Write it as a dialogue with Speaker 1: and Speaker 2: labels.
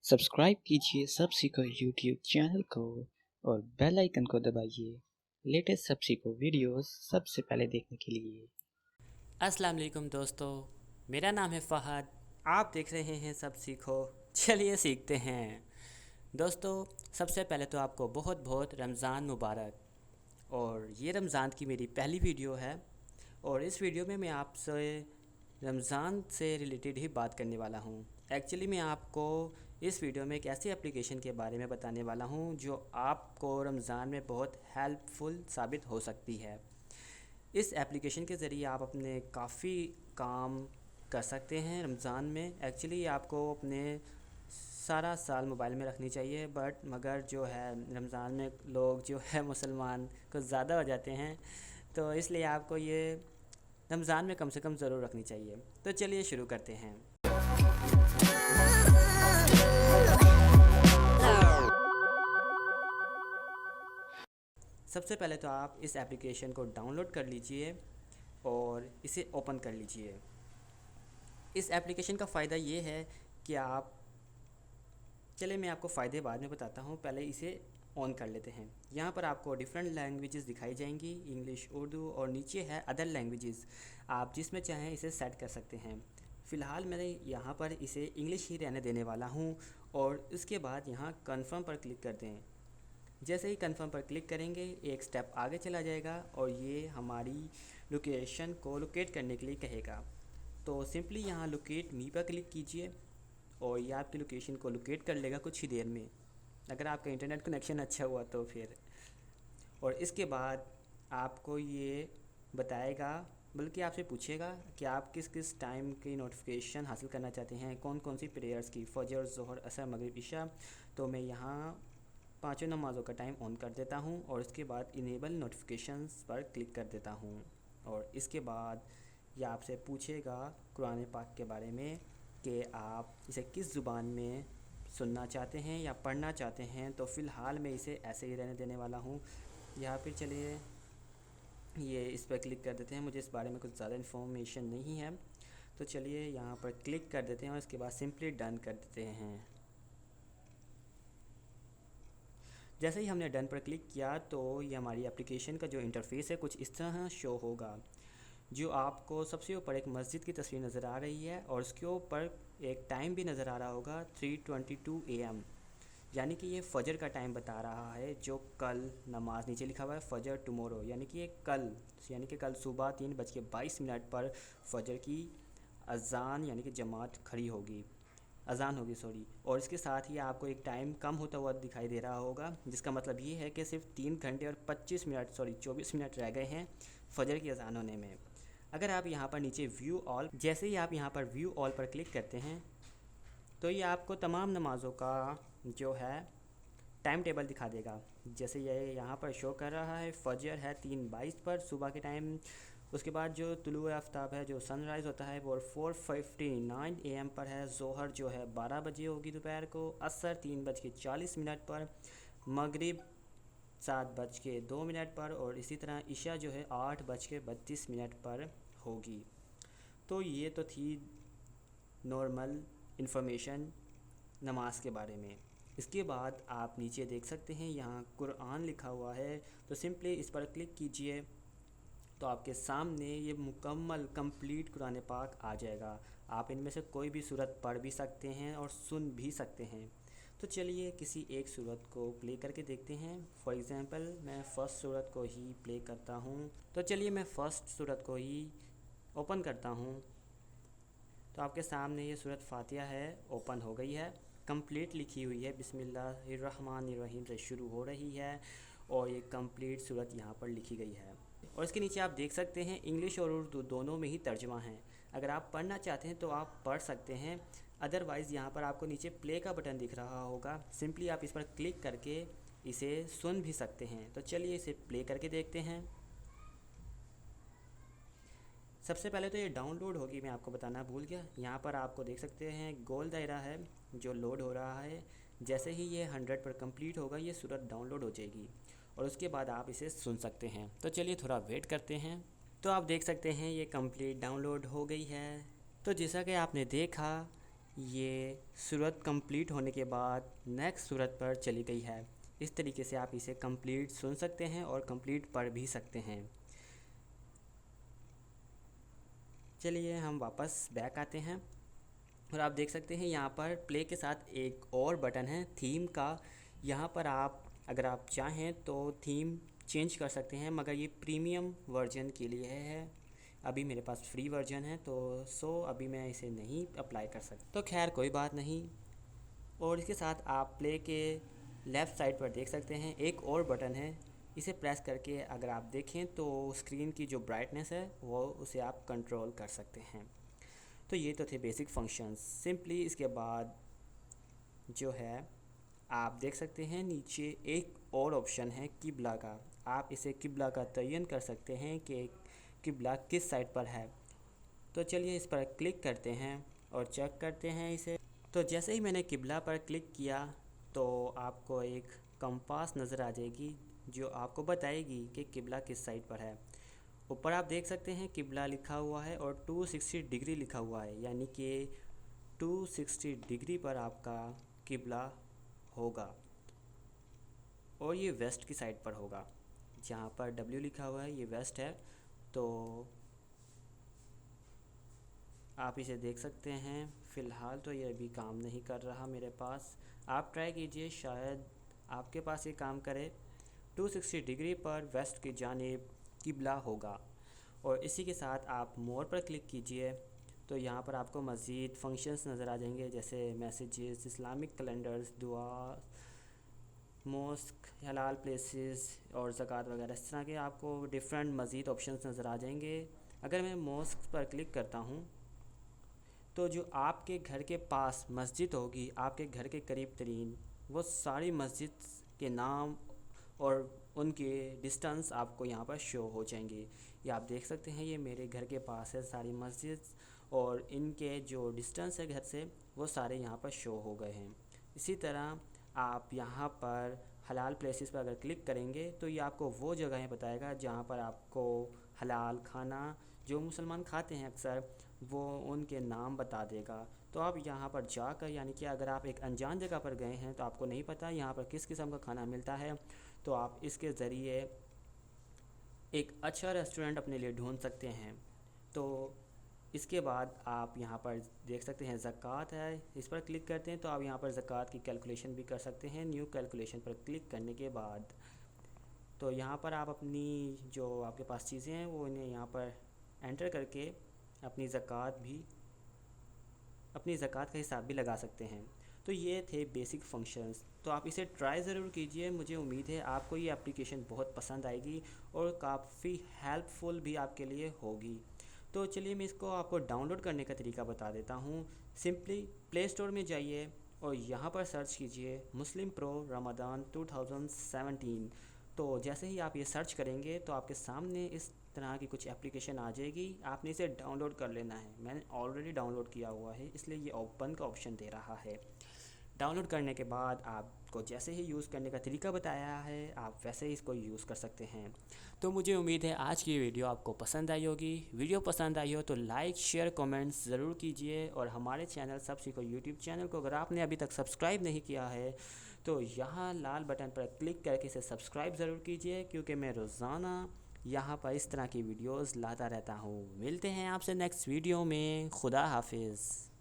Speaker 1: Subscribe कीजिए सब सीखो यूट्यूब चैनल को और बेल आइकन को दबाइए लेटेस्ट सब सीखो वीडियोस सबसे पहले देखने के लिए।
Speaker 2: अस्सलाम वालेकुम दोस्तों, मेरा नाम है फ़हद। आप देख रहे हैं सब सीखो, चलिए सीखते हैं। दोस्तों, सबसे पहले तो आपको बहुत बहुत रमज़ान मुबारक। और ये रमज़ान की मेरी पहली वीडियो है और इस वीडियो में मैं आपसे रमज़ान से रिलेटेड ही बात करने वाला हूँ। एक्चुअली मैं आपको इस वीडियो में एक ऐसी एप्लीकेशन के बारे में बताने वाला हूँ जो आपको रमज़ान में बहुत हेल्पफुल साबित हो सकती है। इस एप्लीकेशन के ज़रिए आप अपने काफ़ी काम कर सकते हैं रमज़ान में। एक्चुअली आपको अपने सारा साल मोबाइल में रखनी चाहिए, मगर जो है रमज़ान में लोग जो है मुसलमान कुछ ज़्यादा हो जाते हैं, तो इसलिए आपको ये रमज़ान में कम से कम ज़रूर रखनी चाहिए। तो चलिए शुरू करते हैं। सबसे पहले तो आप इस एप्लीकेशन को डाउनलोड कर लीजिए और इसे ओपन कर लीजिए। इस एप्लीकेशन का फ़ायदा ये है कि मैं आपको फ़ायदे बाद में बताता हूँ, पहले इसे ऑन कर लेते हैं। यहाँ पर आपको डिफरेंट लैंग्वेजेस दिखाई जाएंगी, इंग्लिश, उर्दू, और नीचे है अदर लैंग्वेजेस। आप जिसमें चाहें इसे सेट कर सकते हैं। फ़िलहाल मैं यहाँ पर इसे इंग्लिश ही रहने देने वाला हूँ और इसके बाद यहाँ कन्फर्म पर क्लिक कर दें। जैसे ही कन्फर्म पर क्लिक करेंगे एक स्टेप आगे चला जाएगा और ये हमारी लोकेशन को लोकेट करने के लिए कहेगा। तो सिंपली यहाँ लोकेट मी पर क्लिक कीजिए और ये आपकी लोकेशन को लोकेट कर लेगा कुछ ही देर में, अगर आपका इंटरनेट कनेक्शन अच्छा हुआ तो फिर। और इसके बाद आपको ये बताएगा, बल्कि आपसे पूछेगा कि आप किस किस टाइम की नोटिफिकेशन हासिल करना चाहते हैं, कौन कौन सी प्रेयर्स की, फजर, ज़ोहर, असर, मगरिब, इशा। तो मैं यहाँ पाँचों नमाज़ों का टाइम ऑन कर देता हूँ और इसके बाद इनेबल नोटिफिकेशंस पर क्लिक कर देता हूँ। और इसके बाद यह आपसे पूछेगा कुरान पाक के बारे में कि आप इसे किस ज़ुबान में सुनना चाहते हैं या पढ़ना चाहते हैं। तो फ़िलहाल मैं इसे ऐसे ही रहने देने वाला हूँ। यहाँ पर चलिए ये इस पर क्लिक कर देते हैं, मुझे इस बारे में कुछ ज़्यादा इन्फॉर्मेशन नहीं है। तो चलिए यहाँ पर क्लिक कर देते हैं और इसके बाद सिंपली डन कर देते हैं। जैसे ही हमने डन पर क्लिक किया तो ये हमारी एप्लीकेशन का जो इंटरफेस है कुछ इस तरह शो होगा। जो आपको सबसे ऊपर एक मस्जिद की तस्वीर नज़र आ रही है और उसके ऊपर एक टाइम भी नज़र आ रहा होगा 3:22 AM, यानी कि ये फ़जर का टाइम बता रहा है। जो कल नमाज नीचे लिखा हुआ है फ़जर टुमारो, यानी कि कल सुबह 3:22 पर फ़जर की अज़ान यानी कि जमात खड़ी होगी, अज़ान होगी सॉरी। और इसके साथ ही आपको एक टाइम कम होता हुआ दिखाई दे रहा होगा, जिसका मतलब ये है कि सिर्फ 3 घंटे और 24 मिनट रह गए हैं फ़जर की अज़ान होने में। अगर आप यहाँ पर नीचे व्यू ऑल, जैसे ही आप यहाँ पर व्यू ऑल पर क्लिक करते हैं तो ये आपको तमाम नमाज़ों का जो है टाइम टेबल दिखा देगा। जैसे ये यहाँ पर शो कर रहा है, फ़जर है 3:22 पर सुबह के टाइम। उसके बाद जो तुलुए आफ्ताब है, जो सनराइज़ होता है, वो 4:59 AM पर है। ज़ोहर जो है 12 बजे होगी दोपहर को। असर 3:40 पर। मगरिब 7:02 पर। और इसी तरह इशा जो है 8:32 पर होगी। तो ये तो थी नॉर्मल इन्फॉर्मेशन नमाज के बारे में। इसके बाद आप नीचे देख सकते हैं यहाँ कुरान लिखा हुआ है, तो सिंपली इस पर क्लिक कीजिए तो आपके सामने ये मुकम्मल कंप्लीट कुरान पाक आ जाएगा। आप इनमें से कोई भी सूरत पढ़ भी सकते हैं और सुन भी सकते हैं। तो चलिए किसी एक सूरत को प्ले करके देखते हैं। फॉर एग्ज़ाम्पल मैं फ़र्स्ट सूरत को ही प्ले करता हूँ। तो चलिए मैं फ़र्स्ट सूरत को ही ओपन करता हूँ। तो आपके सामने ये सूरत फातिहा है, ओपन हो गई है, कंप्लीट लिखी हुई है, बिस्मिल्लाहिर्रहमानिर्रहीम से शुरू हो रही है और ये कंप्लीट सूरत यहाँ पर लिखी गई है। और इसके नीचे आप देख सकते हैं इंग्लिश और उर्दू दोनों में ही तर्जुमा है। अगर आप पढ़ना चाहते हैं तो आप पढ़ सकते हैं, अदरवाइज़ यहाँ पर आपको नीचे प्ले का बटन दिख रहा होगा, सिंपली आप इस पर क्लिक करके इसे सुन भी सकते हैं। तो चलिए इसे प्ले करके देखते हैं। सबसे पहले तो ये डाउनलोड होगी, मैं आपको बताना भूल गया। यहाँ पर आपको देख सकते हैं गोल दायरा है जो लोड हो रहा है। जैसे ही ये 100 पर कंप्लीट होगा ये सूरत डाउनलोड हो जाएगी और उसके बाद आप इसे सुन सकते हैं। तो चलिए थोड़ा वेट करते हैं। तो आप देख सकते हैं ये कंप्लीट डाउनलोड हो गई है। तो जैसा कि आपने देखा ये सूरत कंप्लीट होने के बाद नेक्स्ट सूरत पर चली गई है। इस तरीके से आप इसे कंप्लीट सुन सकते हैं और कंप्लीट पढ़ भी सकते हैं। चलिए हम वापस बैक आते हैं और आप देख सकते हैं यहाँ पर प्ले के साथ एक और बटन है थीम का। यहाँ पर आप अगर आप चाहें तो थीम चेंज कर सकते हैं, मगर ये प्रीमियम वर्जन के लिए है। अभी मेरे पास फ्री वर्जन है तो अभी मैं इसे नहीं अप्लाई कर सकता, तो खैर कोई बात नहीं। और इसके साथ आप प्ले के लेफ़्ट साइड पर देख सकते हैं एक और बटन है। इसे प्रेस करके अगर आप देखें तो स्क्रीन की जो ब्राइटनेस है वो उसे आप कंट्रोल कर सकते हैं। तो ये तो थे बेसिक फंक्शंस। सिंपली इसके बाद जो है आप देख सकते हैं नीचे एक और ऑप्शन है किबला का। आप इसे किबला का तयन कर सकते हैं कि किबला किस साइड पर है। तो चलिए इस पर क्लिक करते हैं और चेक करते हैं इसे। तो जैसे ही मैंने किबला पर क्लिक किया तो आपको एक कंपास नज़र आ जाएगी जो आपको बताएगी कि किबला किस साइड पर है। ऊपर आप देख सकते हैं किबला लिखा हुआ है और 260 डिग्री लिखा हुआ है, यानी कि 260 डिग्री पर आपका किबला होगा और ये वेस्ट की साइड पर होगा। जहाँ पर W लिखा हुआ है ये वेस्ट है। तो आप इसे देख सकते हैं। फ़िलहाल तो ये अभी काम नहीं कर रहा मेरे पास। आप ट्राई कीजिए, शायद आपके पास ये काम करे। 260 डिग्री पर वेस्ट की जानिब किबला होगा। और इसी के साथ आप मोर पर क्लिक कीजिए तो यहाँ पर आपको मज़ीद फंक्शंस नज़र आ जाएंगे, जैसे मैसेजेस, इस्लामिक कैलेंडर्स, दुआ, मॉस्क, हलाल प्लेसेस और ज़कात वगैरह। इस तरह के आपको डिफरेंट मज़ीद ऑप्शंस नज़र आ जाएंगे। अगर मैं मॉस्क पर क्लिक करता हूँ तो जो आपके घर के पास मस्जिद होगी, आपके घर के करीब तरीन, वो सारी मस्जिद के नाम और उनके डिस्टेंस आपको यहाँ पर शो हो जाएंगे। ये आप देख सकते हैं ये मेरे घर के पास है सारी मस्जिद, और इनके जो डिस्टेंस है घर से वो सारे यहाँ पर शो हो गए हैं। इसी तरह आप यहाँ पर हलाल प्लेसेस पर अगर क्लिक करेंगे तो ये आपको वो जगहें बताएगा जहाँ पर आपको हलाल खाना जो मुसलमान खाते हैं अक्सर, वो उनके नाम बता देगा। तो आप यहाँ पर जाकर, यानी कि अगर आप एक अनजान जगह पर गए हैं तो आपको नहीं पता यहाँ पर किस किस्म का खाना मिलता है, तो आप इसके ज़रिए एक अच्छा रेस्टोरेंट अपने लिए ढूंढ सकते हैं। तो इसके बाद आप यहाँ पर देख सकते हैं ज़कात है, इस पर क्लिक करते हैं तो आप यहाँ पर ज़कात की कैलकुलेशन भी कर सकते हैं। न्यू कैलकुलेशन पर क्लिक करने के बाद तो यहाँ पर आप अपनी जो आपके पास चीज़ें हैं वो इन्हें यहाँ पर एंटर करके अपनी ज़कात का हिसाब भी लगा सकते हैं। तो ये थे बेसिक फंक्शंस। तो आप इसे ट्राई ज़रूर कीजिए। मुझे उम्मीद है आपको ये एप्लीकेशन बहुत पसंद आएगी और काफ़ी हेल्पफुल भी आपके लिए होगी। तो चलिए मैं इसको आपको डाउनलोड करने का तरीका बता देता हूँ। सिंपली प्ले स्टोर में जाइए और यहाँ पर सर्च कीजिए मुस्लिम प्रो रमज़ान 2017। तो जैसे ही आप ये सर्च करेंगे तो आपके सामने इस तरह की कुछ एप्लीकेशन आ जाएगी। आपने इसे डाउनलोड कर लेना है। मैंने ऑलरेडी डाउनलोड किया हुआ है इसलिए ये ओपन का ऑप्शन दे रहा है। डाउनलोड करने के बाद आपको जैसे ही यूज़ करने का तरीका बताया है आप वैसे ही इसको यूज़ कर सकते हैं। तो मुझे उम्मीद है आज की वीडियो आपको पसंद आई होगी। वीडियो पसंद आई हो तो लाइक शेयर कमेंट्स ज़रूर कीजिए, और हमारे चैनल सब सीखो यूट्यूब चैनल को अगर आपने अभी तक सब्सक्राइब नहीं किया है तो यहाँ लाल बटन पर क्लिक करके इसे सब्सक्राइब ज़रूर कीजिए, क्योंकि मैं रोज़ाना यहाँ पर इस तरह की वीडियोज़ लाता रहता हूँ। मिलते हैं आपसे नेक्स्ट वीडियो में। खुदा हाफिज़।